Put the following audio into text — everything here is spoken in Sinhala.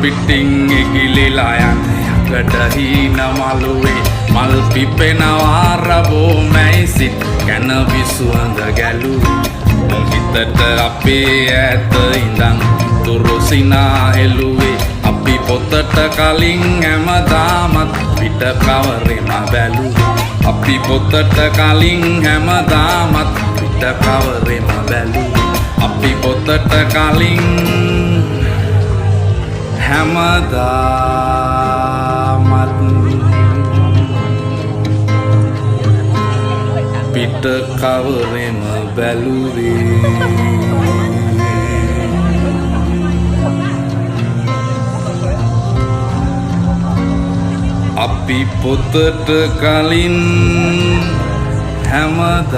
පිටින් ඉගිලිලා යන යකඩ හීන මළුවේ මල් පිපෙනවා රබෝ මැයිසිත් කන විසුවඳ ගැලුවේ හිතට අපේ ඈත ඉඳන් තුරුසිනා එළුවේ අපි පොතට කලින් හැමදාමත් පිට කවරෙම බැලුවේ අපි පොතට කලින් හැමදාමත් පිට කවරෙම බැලුවේ අපි පොතට කලින් හැමදාමත් පිට කවරෙම බැලුවේ අපි පොතට කලින් හැමදාමත්